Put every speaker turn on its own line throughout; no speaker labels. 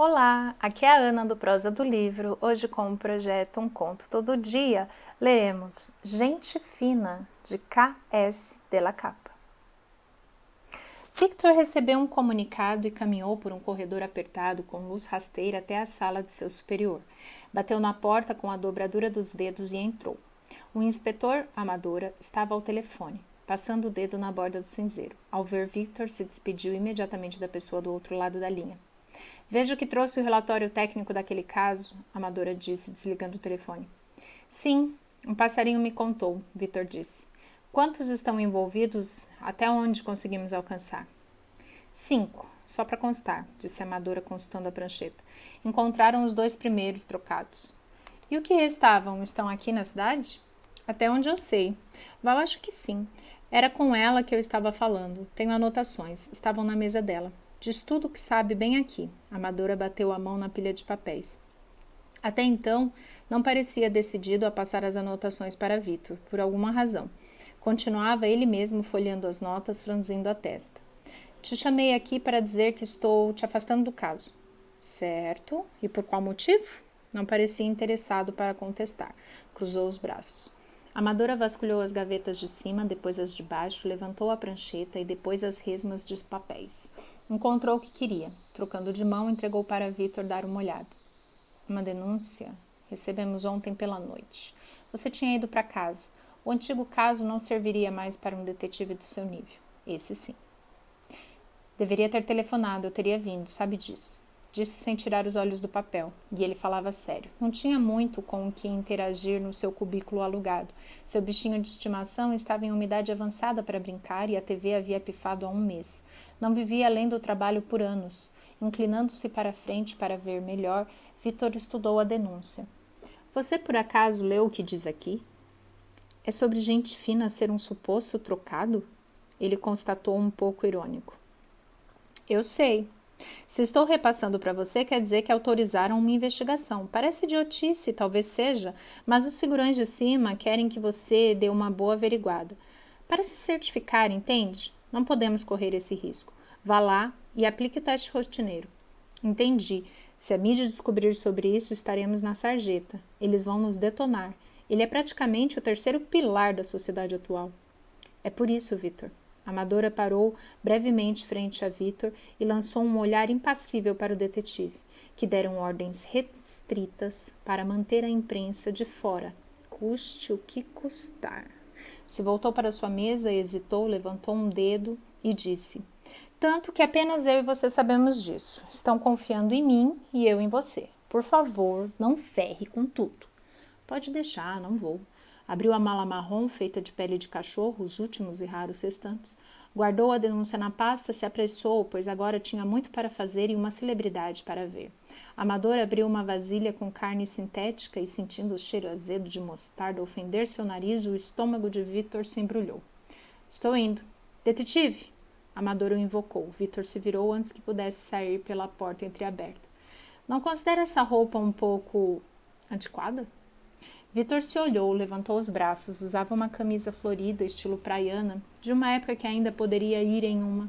Olá, aqui é a Ana do Prosa do Livro. Hoje, com o projeto Um Conto Todo Dia, leremos Gente Fina, de K.S. de la Capa. Victor recebeu um comunicado e caminhou por um corredor apertado com luz rasteira até a sala de seu superior. Bateu na porta com a dobradura dos dedos e entrou. O inspetor Amadora estava ao telefone, passando o dedo na borda do cinzeiro. Ao ver Victor, se despediu imediatamente da pessoa do outro lado da linha. Vejo que trouxe o relatório técnico daquele caso, Amadora disse, desligando o telefone. Sim, um passarinho me contou, Victor disse. Quantos estão envolvidos? Até onde conseguimos alcançar? 5, só para constar, disse Amadora consultando a prancheta. Encontraram os 2 primeiros trocados. E o que restavam? Estão aqui na cidade? Até onde eu sei. Val, acho que sim. Era com ela que eu estava falando. Tenho anotações. Estavam na mesa dela. Diz tudo o que sabe bem aqui. Amadora bateu a mão na pilha de papéis. Até então, não parecia decidido a passar as anotações para Victor, por alguma razão. Continuava ele mesmo folheando as notas, franzindo a testa. Te chamei aqui para dizer que estou te afastando do caso. Certo. E por qual motivo? Não parecia interessado para contestar. Cruzou os braços. Amadora vasculhou as gavetas de cima, depois as de baixo, levantou a prancheta e depois as resmas de papéis. Encontrou o que queria. Trocando de mão, entregou para Victor dar uma olhada. Uma denúncia? Recebemos ontem pela noite. Você tinha ido para casa. O antigo caso não serviria mais para um detetive do seu nível. Esse sim. Deveria ter telefonado, eu teria vindo, sabe disso. Disse sem tirar os olhos do papel, e ele falava sério. Não tinha muito com o que interagir no seu cubículo alugado. Seu bichinho de estimação estava em umidade avançada para brincar e a TV havia pifado há um mês. Não vivia além do trabalho por anos. Inclinando-se para frente para ver melhor, Victor estudou a denúncia. Você por acaso leu o que diz aqui? É sobre gente fina ser um suposto trocado? Ele constatou um pouco irônico. Eu sei. Se estou repassando para você, quer dizer que autorizaram uma investigação. Parece idiotice, talvez seja, mas os figurões de cima querem que você dê uma boa averiguada. Para se certificar, entende? Não podemos correr esse risco. Vá lá e aplique o teste rotineiro. Entendi. Se a mídia descobrir sobre isso, estaremos na sarjeta. Eles vão nos detonar. Ele é praticamente o terceiro pilar da sociedade atual. É por isso, Victor. Amadora parou brevemente frente a Victor e lançou um olhar impassível para o detetive, que deram ordens restritas para manter a imprensa de fora, custe o que custar. Se voltou para sua mesa, hesitou, levantou um dedo e disse: tanto que apenas eu e você sabemos disso. Estão confiando em mim e eu em você. Por favor, não ferre com tudo. Pode deixar, não vou. Abriu a mala marrom feita de pele de cachorro, os últimos e raros restantes. Guardou a denúncia na pasta, se apressou, pois agora tinha muito para fazer e uma celebridade para ver. Amador abriu uma vasilha com carne sintética e, sentindo o cheiro azedo de mostarda ofender seu nariz, o estômago de Victor se embrulhou. Estou indo. Detetive! Amador o invocou. Victor se virou antes que pudesse sair pela porta entreaberta. Não considera essa roupa um pouco antiquada? Victor se olhou, levantou os braços, usava uma camisa florida, estilo praiana, de uma época que ainda poderia ir em uma.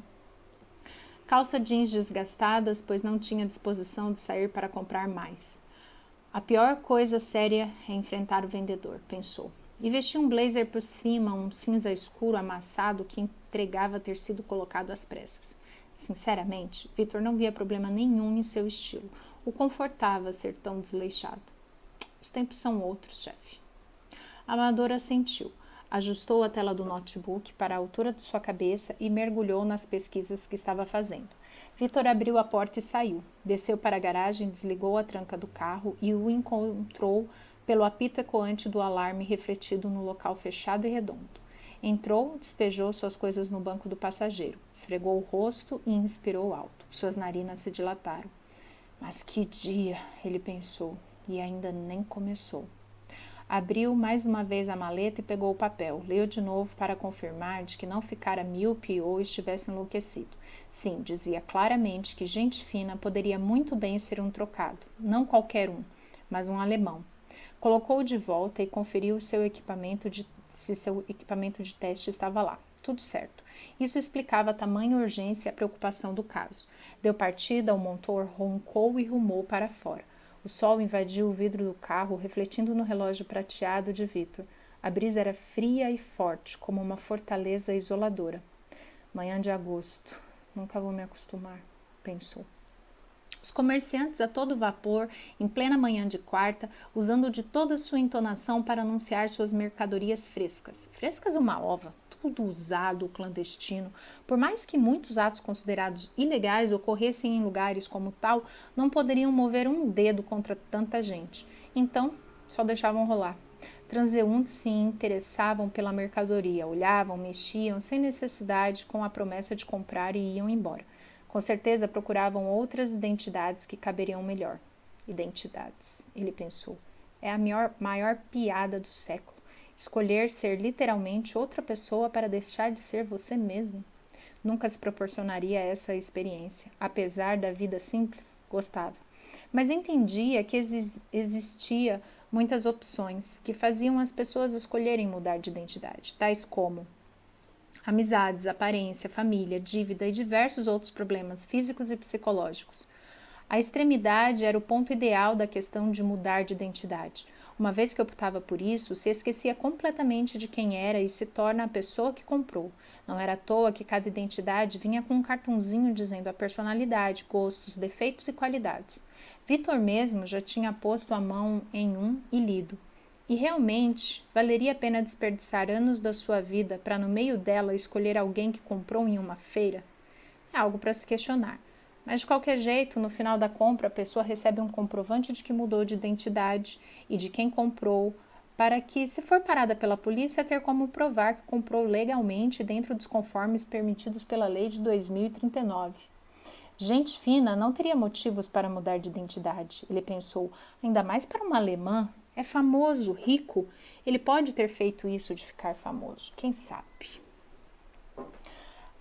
Calça jeans desgastadas, pois não tinha disposição de sair para comprar mais. A pior coisa séria é enfrentar o vendedor, pensou. E vestia um blazer por cima, um cinza escuro amassado que entregava ter sido colocado às pressas. Sinceramente, Victor não via problema nenhum em seu estilo. O confortava ser tão desleixado. Os tempos são outros, chefe. Amador assentiu. Ajustou a tela do notebook para a altura de sua cabeça e mergulhou nas pesquisas que estava fazendo. Victor abriu a porta e saiu. Desceu para a garagem, desligou a tranca do carro e o encontrou pelo apito ecoante do alarme refletido no local fechado e redondo. Entrou, despejou suas coisas no banco do passageiro, esfregou o rosto e inspirou alto. Suas narinas se dilataram. Mas que dia, ele pensou. E ainda nem começou. Abriu mais uma vez a maleta e pegou o papel. Leu de novo para confirmar de que não ficara míope ou estivesse enlouquecido. Sim, dizia claramente que gente fina poderia muito bem ser um trocado. Não qualquer um, mas um alemão. Colocou-o de volta e conferiu se o seu equipamento de teste estava lá. Tudo certo. Isso explicava a tamanha urgência e a preocupação do caso. Deu partida, o motor roncou e rumou para fora. O sol invadiu o vidro do carro, refletindo no relógio prateado de Vitor. A brisa era fria e forte, como uma fortaleza isoladora. Manhã de agosto. Nunca vou me acostumar, pensou. Os comerciantes a todo vapor, em plena manhã de quarta, usando de toda sua entonação para anunciar suas mercadorias frescas. Frescas uma ova, tudo usado, clandestino. Por mais que muitos atos considerados ilegais ocorressem em lugares como tal, não poderiam mover um dedo contra tanta gente. Então, só deixavam rolar. Transeuntes se interessavam pela mercadoria, olhavam, mexiam, sem necessidade, com a promessa de comprar e iam embora. Com certeza procuravam outras identidades que caberiam melhor. Identidades, ele pensou. É a maior piada do século. Escolher ser literalmente outra pessoa para deixar de ser você mesmo. Nunca se proporcionaria essa experiência. Apesar da vida simples, gostava. Mas entendia que existia muitas opções que faziam as pessoas escolherem mudar de identidade, tais como amizades, aparência, família, dívida e diversos outros problemas físicos e psicológicos. A extremidade era o ponto ideal da questão de mudar de identidade. Uma vez que optava por isso, se esquecia completamente de quem era e se torna a pessoa que comprou. Não era à toa que cada identidade vinha com um cartãozinho dizendo a personalidade, gostos, defeitos e qualidades. Vitor mesmo já tinha posto a mão em um e lido. E realmente, valeria a pena desperdiçar anos da sua vida para no meio dela escolher alguém que comprou em uma feira? É algo para se questionar. Mas de qualquer jeito, no final da compra, a pessoa recebe um comprovante de que mudou de identidade e de quem comprou, para que, se for parada pela polícia, ter como provar que comprou legalmente dentro dos conformes permitidos pela lei de 2039. Gente fina não teria motivos para mudar de identidade, ele pensou, ainda mais para uma alemã. É famoso, rico. Ele pode ter feito isso de ficar famoso, quem sabe?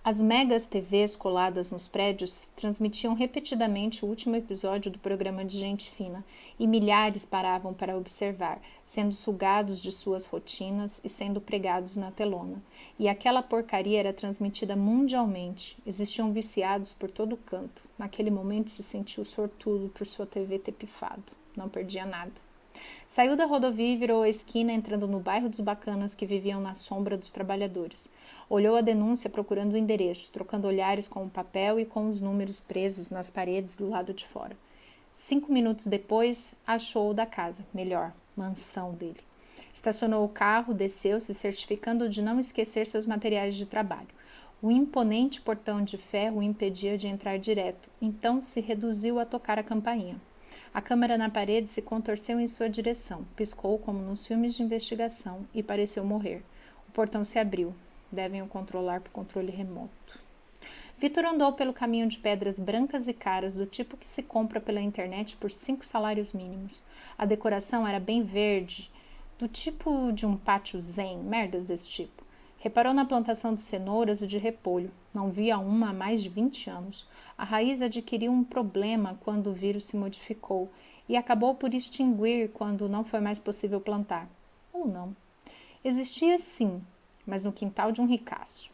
As megas TVs coladas nos prédios transmitiam repetidamente o último episódio do programa de Gente Fina, e milhares paravam para observar, sendo sugados de suas rotinas e sendo pregados na telona. E aquela porcaria era transmitida mundialmente. Existiam viciados por todo canto. Naquele momento se sentiu sortudo por sua TV ter pifado. Não perdia nada. Saiu da rodovia e virou a esquina, entrando no bairro dos bacanas que viviam na sombra dos trabalhadores. Olhou a denúncia procurando o endereço, trocando olhares com o papel e com os números presos nas paredes do lado de fora. 5 minutos depois, achou o da casa, melhor, mansão dele. Estacionou o carro, desceu-se, certificando de não esquecer seus materiais de trabalho. O imponente portão de ferro o impedia de entrar direto, então se reduziu a tocar a campainha. A câmera na parede se contorceu em sua direção, piscou como nos filmes de investigação e pareceu morrer. O portão se abriu. Devem o controlar por controle remoto. Vitor andou pelo caminho de pedras brancas e caras do tipo que se compra pela internet por 5 salários mínimos. A decoração era bem verde, do tipo de um pátio zen, merdas desse tipo. Reparou na plantação de cenouras e de repolho. Não via uma há mais de 20 anos. A raiz adquiriu um problema quando o vírus se modificou e acabou por extinguir quando não foi mais possível plantar. Ou não. Existia sim, mas no quintal de um ricaço.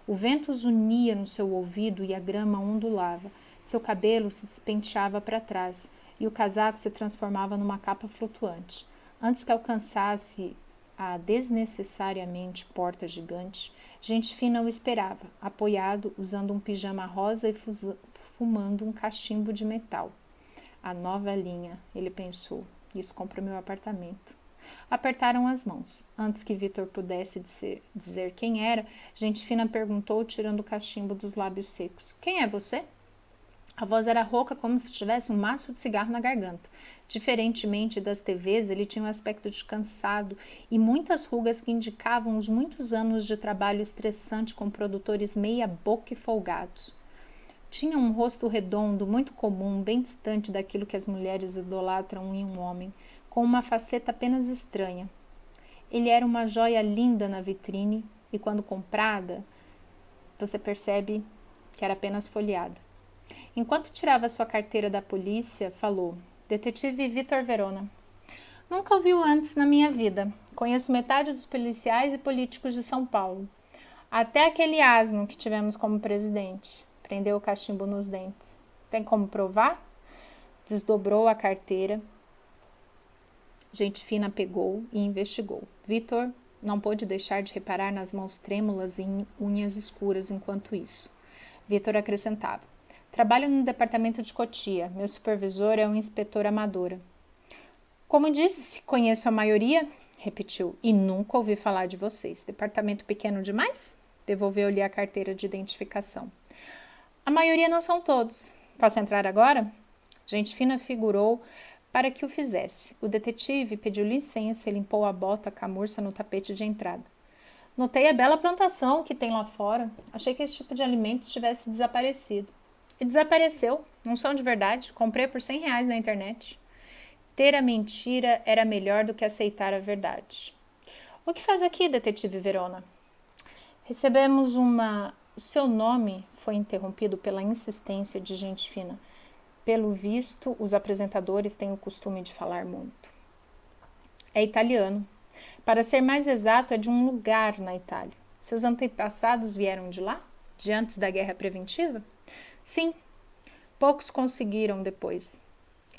O vento zunia no seu ouvido e a grama ondulava. Seu cabelo se despenteava para trás e o casaco se transformava numa capa flutuante. Antes que alcançasse a desnecessariamente porta gigante, Gente Fina o esperava, apoiado, usando um pijama rosa e fumando um cachimbo de metal. A nova linha, ele pensou, isso compra meu apartamento. Apertaram as mãos. Antes que Vitor pudesse dizer quem era, Gente Fina perguntou, tirando o cachimbo dos lábios secos. Quem é você? A voz era rouca como se tivesse um maço de cigarro na garganta. Diferentemente das TVs, ele tinha um aspecto de cansado e muitas rugas que indicavam os muitos anos de trabalho estressante com produtores meia-boca e folgados. Tinha um rosto redondo, muito comum, bem distante daquilo que as mulheres idolatram em um homem, com uma faceta apenas estranha. Ele era uma joia linda na vitrine e, quando comprada, você percebe que era apenas folheada. Enquanto tirava sua carteira da polícia, falou, Detetive Vitor Verona. Nunca ouviu antes na minha vida. Conheço metade dos policiais e políticos de São Paulo. Até aquele asno que tivemos como presidente prendeu o cachimbo nos dentes. Tem como provar? Desdobrou a carteira. Gente fina pegou e investigou. Vitor não pôde deixar de reparar nas mãos trêmulas e unhas escuras enquanto isso. Vitor acrescentava: trabalho no departamento de Cotia. Meu supervisor é um inspetor Amadora. Como disse, conheço a maioria, repetiu, e nunca ouvi falar de vocês. Departamento pequeno demais? Devolveu-lhe a carteira de identificação. A maioria não são todos. Posso entrar agora? Gente fina figurou para que o fizesse. O detetive pediu licença e limpou a bota camurça no tapete de entrada. Notei a bela plantação que tem lá fora. Achei que esse tipo de alimento tivesse desaparecido. E desapareceu. Não são de verdade. Comprei por R$100 na internet. Ter a mentira era melhor do que aceitar a verdade. O que faz aqui, detetive Verona? Recebemos uma... O seu nome foi interrompido pela insistência de gente fina. Pelo visto, os apresentadores têm o costume de falar muito. É italiano. Para ser mais exato, é de um lugar na Itália. Seus antepassados vieram de lá? De antes da Guerra Preventiva? Sim. Poucos conseguiram depois.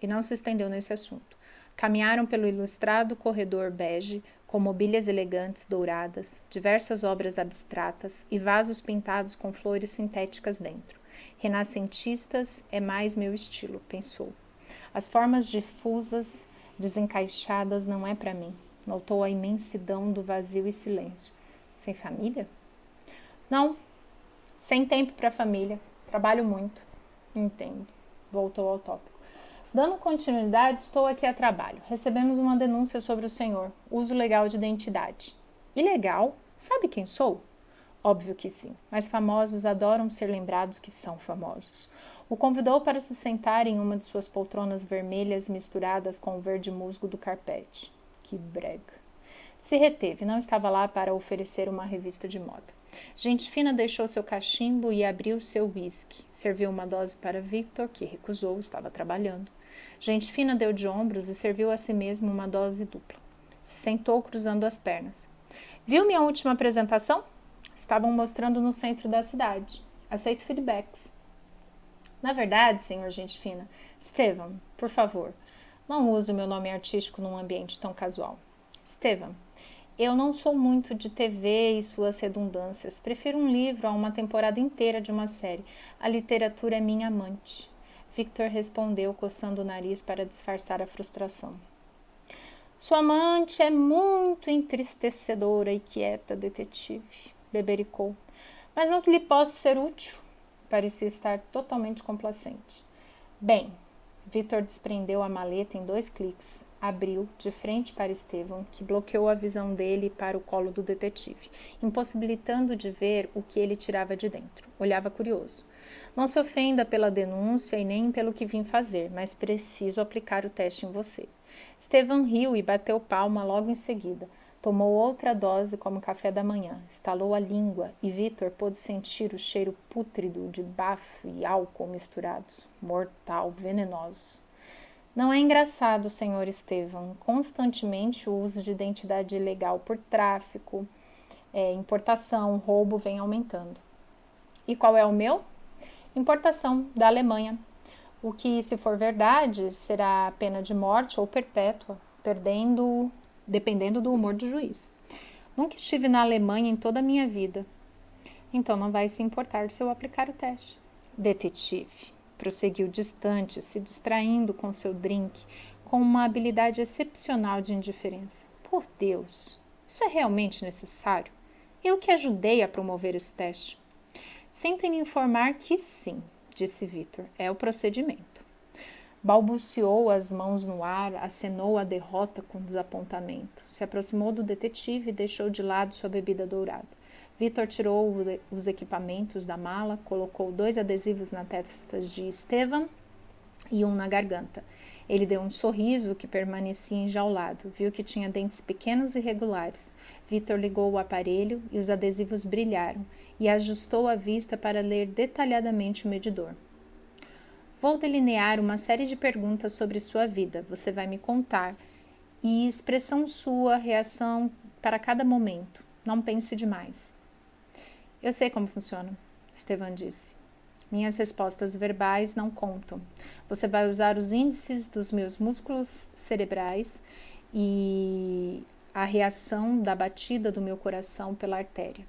E não se estendeu nesse assunto. Caminharam pelo ilustrado corredor bege, com mobílias elegantes douradas, diversas obras abstratas e vasos pintados com flores sintéticas dentro. Renascentistas é mais meu estilo, pensou. As formas difusas, desencaixadas não é para mim. Notou a imensidão do vazio e silêncio. Sem família? Não. Sem tempo para família. Trabalho muito. Entendo. Voltou ao tópico. Dando continuidade, estou aqui a trabalho. Recebemos uma denúncia sobre o senhor. Uso legal de identidade. Ilegal? Sabe quem sou? Óbvio que sim, mas famosos adoram ser lembrados que são famosos. O convidou para se sentar em uma de suas poltronas vermelhas misturadas com o verde musgo do carpete. Que brega. Se reteve, não estava lá para oferecer uma revista de moda. Gente fina deixou seu cachimbo e abriu seu whisky. Serviu uma dose para Victor, que recusou, estava trabalhando. Gente fina deu de ombros e serviu a si mesmo uma dose dupla. Se sentou cruzando as pernas. Viu minha última apresentação? Estavam mostrando no centro da cidade. Aceito feedbacks. Na verdade, senhor gente fina, Stevan, por favor, não use o meu nome artístico num ambiente tão casual. Stevan, eu não sou muito de TV e suas redundâncias. Prefiro um livro a uma temporada inteira de uma série. A literatura é minha amante. Victor respondeu, coçando o nariz para disfarçar a frustração. Sua amante é muito entristecedora e quieta, detetive, bebericou. Mas não lhe posso ser útil. Parecia estar totalmente complacente. Bem, Victor desprendeu a maleta em 2 cliques. Abriu, de frente para Stevan, que bloqueou a visão dele para o colo do detetive, impossibilitando de ver o que ele tirava de dentro. Olhava curioso. Não se ofenda pela denúncia e nem pelo que vim fazer, mas preciso aplicar o teste em você. Stevan riu e bateu palma logo em seguida. Tomou outra dose como café da manhã, estalou a língua e Victor pôde sentir o cheiro pútrido de bafo e álcool misturados, mortal, venenosos. Não é engraçado, senhor Stevan, constantemente o uso de identidade ilegal por tráfico, importação, roubo vem aumentando. E qual é o meu? Importação, da Alemanha. O que, se for verdade, será pena de morte ou perpétua, dependendo do humor do juiz. Nunca estive na Alemanha em toda a minha vida. Então não vai se importar se eu aplicar o teste. Detetive, prosseguiu distante, se distraindo com seu drink, com uma habilidade excepcional de indiferença. Por Deus, isso é realmente necessário? Eu que ajudei a promover esse teste. Sinto em informar que sim, disse Victor, é o procedimento. Balbuciou as mãos no ar, acenou a derrota com desapontamento. Se aproximou do detetive e deixou de lado sua bebida dourada. Victor tirou os equipamentos da mala, colocou 2 adesivos na testa de Stevan e um na garganta. Ele deu um sorriso que permanecia enjaulado. Viu que tinha dentes pequenos e regulares. Victor ligou o aparelho e os adesivos brilharam e ajustou a vista para ler detalhadamente o medidor. Vou delinear uma série de perguntas sobre sua vida. Você vai me contar. E expressão sua, reação para cada momento. Não pense demais. Eu sei como funciona, Estevan disse. Minhas respostas verbais não contam. Você vai usar os índices dos meus músculos cerebrais e a reação da batida do meu coração pela artéria.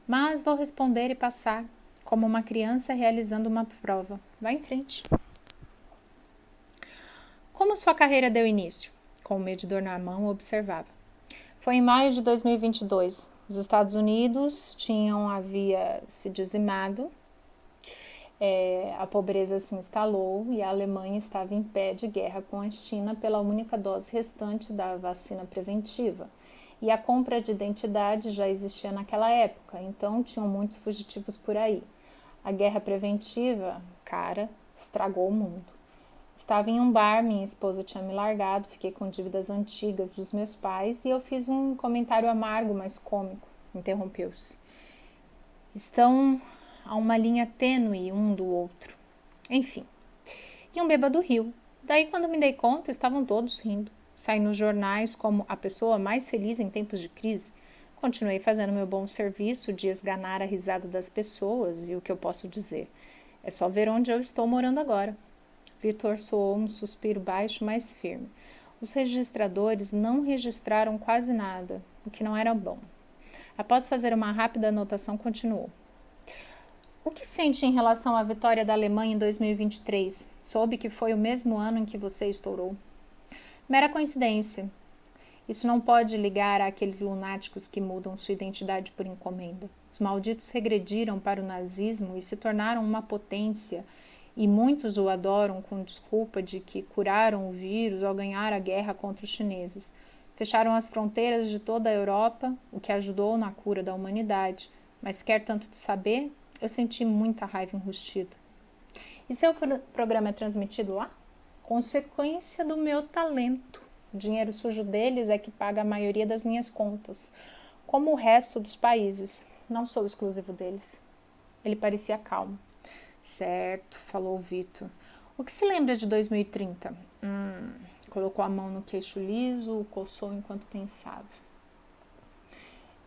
Mas vou responder e passar, como uma criança realizando uma prova. Vá em frente. Como sua carreira deu início? Com o medidor na mão, observava. Foi em maio de 2022. Os Estados Unidos havia se dizimado, a pobreza se instalou e a Alemanha estava em pé de guerra com a China pela única dose restante da vacina preventiva. E a compra de identidade já existia naquela época, então tinham muitos fugitivos por aí. A guerra preventiva, cara, estragou o mundo. Estava em um bar, minha esposa tinha me largado, fiquei com dívidas antigas dos meus pais e eu fiz um comentário amargo, mas cômico. Interrompeu-se. Estão a uma linha tênue um do outro. Enfim. E um bêbado riu. Daí, quando me dei conta, estavam todos rindo. Saí nos jornais como a pessoa mais feliz em tempos de crise. Continuei fazendo meu bom serviço de esganar a risada das pessoas e o que eu posso dizer? É só ver onde eu estou morando agora. Vitor soou um suspiro baixo, mas firme. Os registradores não registraram quase nada, o que não era bom. Após fazer uma rápida anotação, continuou. O que sente em relação à vitória da Alemanha em 2023? Soube que foi o mesmo ano em que você estourou. Mera coincidência. Isso não pode ligar àqueles lunáticos que mudam sua identidade por encomenda. Os malditos regrediram para o nazismo e se tornaram uma potência, e muitos o adoram com desculpa de que curaram o vírus ao ganhar a guerra contra os chineses. Fecharam as fronteiras de toda a Europa, o que ajudou na cura da humanidade. Mas quer tanto saber? Eu senti muita raiva enrustida. E seu programa é transmitido lá? Consequência do meu talento. O dinheiro sujo deles é que paga a maioria das minhas contas, como o resto dos países. Não sou exclusivo deles. Ele parecia calmo. Certo, falou Vitor. O que se lembra de 2030? Colocou a mão no queixo liso, o coçou enquanto pensava.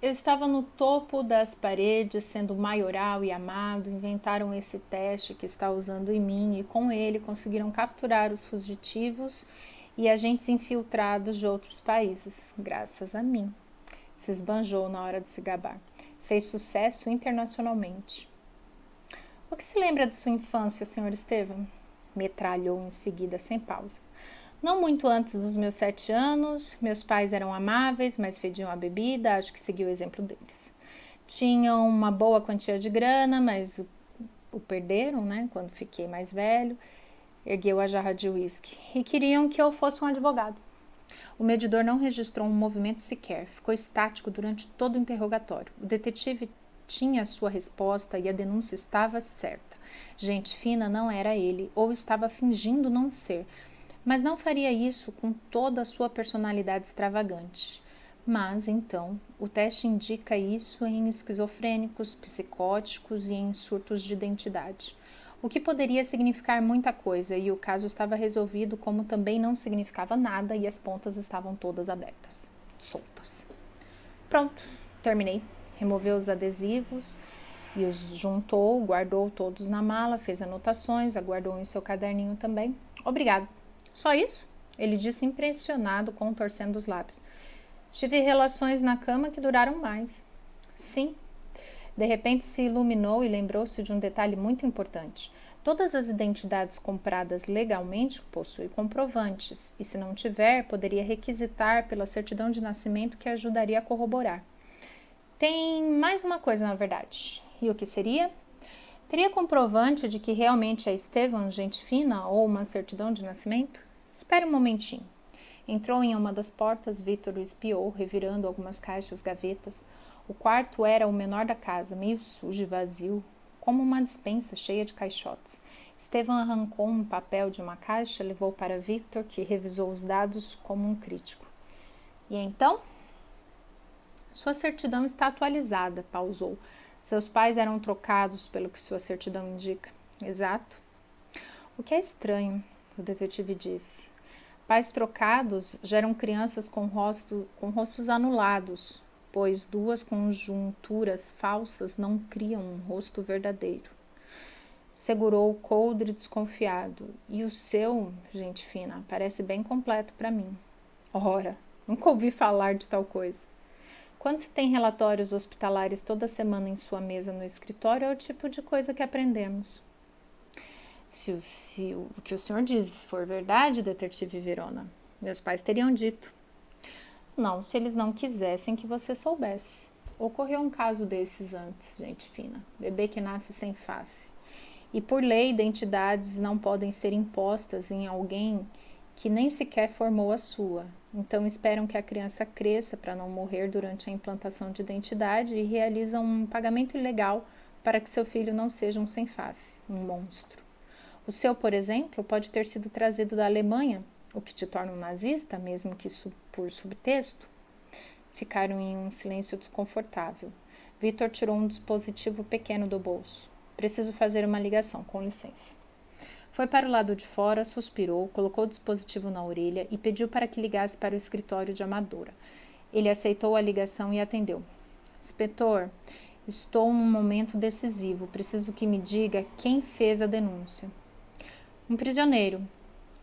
Eu estava no topo das paredes, sendo maioral e amado. Inventaram esse teste que está usando em mim e com ele conseguiram capturar os fugitivos e agentes infiltrados de outros países, graças a mim. Se esbanjou na hora de se gabar. Fez sucesso internacionalmente. O que se lembra de sua infância, Sr. Estevan? Metralhou em seguida, sem pausa. Não muito antes dos meus 7 anos, meus pais eram amáveis, mas fediam a bebida, acho que segui o exemplo deles. Tinham uma boa quantia de grana, mas o perderam, quando fiquei mais velho. Ergueu a jarra de uísque. E queriam que eu fosse um advogado. O medidor não registrou um movimento sequer, ficou estático durante todo o interrogatório. O detetive tinha a sua resposta e a denúncia estava certa. Gente fina não era ele, ou estava fingindo não ser, mas não faria isso com toda a sua personalidade extravagante. Mas, então, o teste indica isso em esquizofrênicos, psicóticos e em surtos de identidade. O que poderia significar muita coisa, e o caso estava resolvido, como também não significava nada e as pontas estavam todas abertas, soltas. Pronto, terminei. Removeu os adesivos e os juntou, guardou todos na mala, fez anotações, aguardou em seu caderninho também. Obrigado. Só isso? Ele disse impressionado, contorcendo os lábios. Tive relações na cama que duraram mais. Sim. De repente se iluminou e lembrou-se de um detalhe muito importante. Todas as identidades compradas legalmente possuem comprovantes, e se não tiver, poderia requisitar pela certidão de nascimento que ajudaria a corroborar. Tem mais uma coisa, na verdade. E o que seria? Teria comprovante de que realmente é Estevan, gente fina, ou uma certidão de nascimento? Espere um momentinho. Entrou em uma das portas, Vitor o espiou, revirando algumas caixas, gavetas. O quarto era o menor da casa, meio sujo e vazio, como uma despensa cheia de caixotes. Estevan arrancou um papel de uma caixa, levou para Vitor, que revisou os dados como um crítico. E então? Sua certidão está atualizada, pausou. Seus pais eram trocados pelo que sua certidão indica. Exato. O que é estranho, o detetive disse. Pais trocados geram crianças com rostos anulados. pois duas conjunturas falsas não criam um rosto verdadeiro. Segurou o coldre desconfiado. E o seu, gente fina, parece bem completo para mim. Ora, nunca ouvi falar de tal coisa. Quando se tem relatórios hospitalares toda semana em sua mesa no escritório, é o tipo de coisa que aprendemos. Se o que o senhor diz for verdade, detetive Verona, meus pais teriam dito. Não, se eles não quisessem que você soubesse. Ocorreu um caso desses antes, gente fina. Bebê que nasce sem face. E por lei, identidades não podem ser impostas em alguém que nem sequer formou a sua. Então esperam que a criança cresça para não morrer durante a implantação de identidade e realizam um pagamento ilegal para que seu filho não seja um sem face, um monstro. O seu, por exemplo, pode ter sido trazido da Alemanha, o que te torna um nazista, mesmo que por subtexto. Ficaram em um silêncio desconfortável. Vitor tirou um dispositivo pequeno do bolso. Preciso fazer uma ligação, com licença. Foi para o lado de fora, suspirou, colocou o dispositivo na orelha e pediu para que ligasse para o escritório de Amadora. Ele aceitou a ligação e atendeu. Inspetor, estou em um momento decisivo. Preciso que me diga quem fez a denúncia. Um prisioneiro.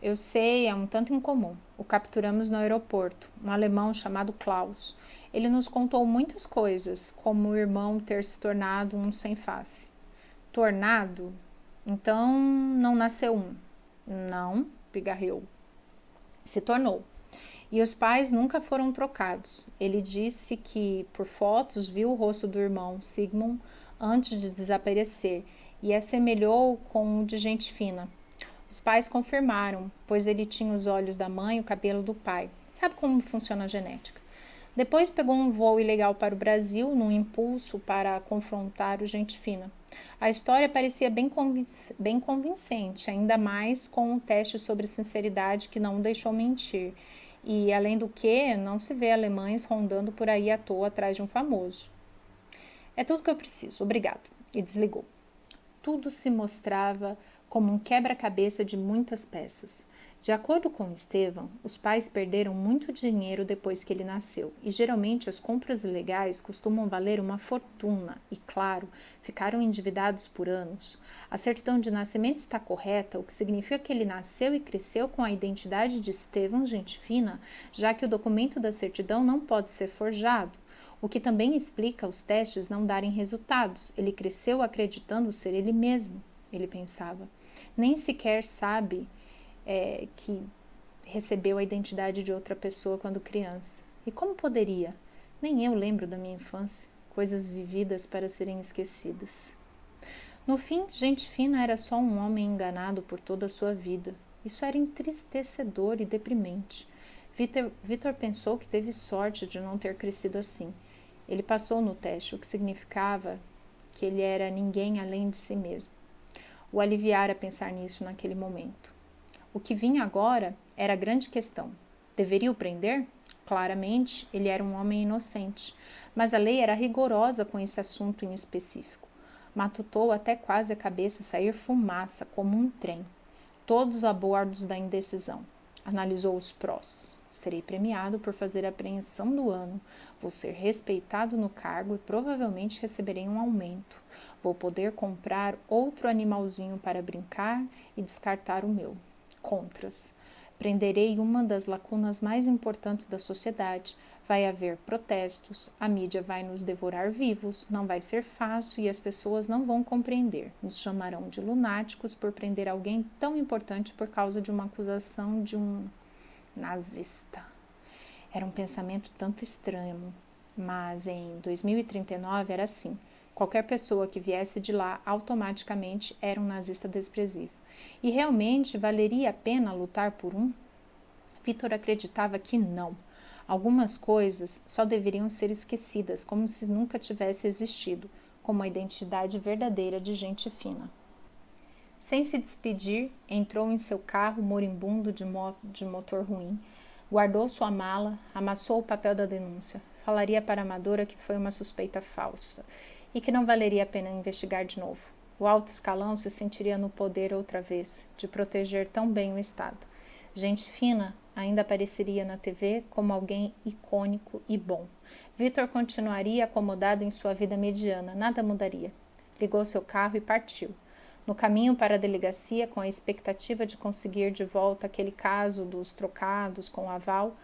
Eu sei, é um tanto incomum. O capturamos no aeroporto, um alemão chamado Klaus. Ele nos contou muitas coisas, como o irmão ter se tornado um sem face. Tornado? Então não nasceu um. Não, pigarreou. Se tornou. E os pais nunca foram trocados. Ele disse que, por fotos, viu o rosto do irmão, Sigmund, antes de desaparecer, e assemelhou com o de gente fina. Os pais confirmaram, pois ele tinha os olhos da mãe e o cabelo do pai. Sabe como funciona a genética? Depois pegou um voo ilegal para o Brasil, num impulso para confrontar o gente fina. A história parecia bem convincente, ainda mais com o teste sobre sinceridade que não o deixou mentir. E, além do que, não se vê alemães rondando por aí à toa atrás de um famoso. É tudo que eu preciso, obrigado. E desligou. Tudo se mostrava como um quebra-cabeça de muitas peças. De acordo com Estevam, os pais perderam muito dinheiro depois que ele nasceu, e geralmente as compras ilegais costumam valer uma fortuna e, claro, ficaram endividados por anos. A certidão de nascimento está correta, o que significa que ele nasceu e cresceu com a identidade de Estevam gente fina, já que o documento da certidão não pode ser forjado, o que também explica os testes não darem resultados. Ele cresceu acreditando ser ele mesmo, ele pensava. Nem sequer sabe que recebeu a identidade de outra pessoa quando criança. E como poderia? Nem eu lembro da minha infância, coisas vividas para serem esquecidas. No fim, gente fina era só um homem enganado por toda a sua vida. Isso era entristecedor e deprimente. Vitor pensou que teve sorte de não ter crescido assim. Ele passou no teste, o que significava que ele era ninguém além de si mesmo. O aliviara pensar nisso naquele momento. O que vinha agora era a grande questão. Deveria o prender? Claramente, ele era um homem inocente, mas a lei era rigorosa com esse assunto em específico. Matutou até quase a cabeça sair fumaça, como um trem. Todos a bordo da indecisão. Analisou os prós. Serei premiado por fazer a apreensão do ano. Vou ser respeitado no cargo e provavelmente receberei um aumento. Vou poder comprar outro animalzinho para brincar e descartar o meu. Contras. Prenderei uma das lacunas mais importantes da sociedade. Vai haver protestos, a mídia vai nos devorar vivos, não vai ser fácil e as pessoas não vão compreender. Nos chamarão de lunáticos por prender alguém tão importante por causa de uma acusação de um nazista. Era um pensamento tanto estranho, mas em 2039 era assim. Qualquer pessoa que viesse de lá automaticamente era um nazista desprezível. E realmente valeria a pena lutar por um? Vitor acreditava que não. Algumas coisas só deveriam ser esquecidas, como se nunca tivesse existido, como a identidade verdadeira de gente fina. Sem se despedir, entrou em seu carro moribundo de motor ruim, guardou sua mala, amassou o papel da denúncia. Falaria para a Amadora que foi uma suspeita falsa e que não valeria a pena investigar de novo. O alto escalão se sentiria no poder outra vez, de proteger tão bem o Estado. Gente fina ainda apareceria na TV como alguém icônico e bom. Vitor continuaria acomodado em sua vida mediana, nada mudaria. Ligou seu carro e partiu. No caminho para a delegacia, com a expectativa de conseguir de volta aquele caso dos trocados com o aval,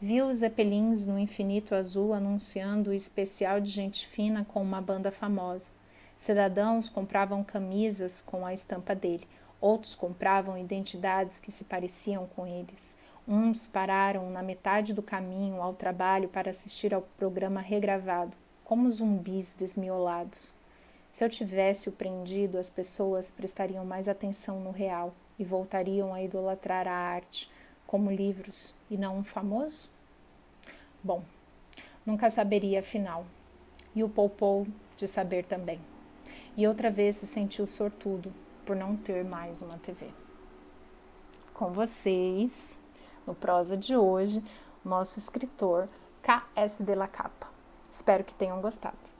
viu os zeppelins no infinito azul anunciando o especial de gente fina com uma banda famosa. Cidadãos compravam camisas com a estampa dele, outros compravam identidades que se pareciam com eles. Uns pararam na metade do caminho ao trabalho para assistir ao programa regravado, como zumbis desmiolados. Se eu tivesse o prendido, as pessoas prestariam mais atenção no real e voltariam a idolatrar a arte, como livros, e não um famoso? Bom, nunca saberia afinal. E o poupou de saber também. E outra vez se sentiu sortudo por não ter mais uma TV. Com vocês, no prosa de hoje, nosso escritor K.S. de la Capa. Espero que tenham gostado.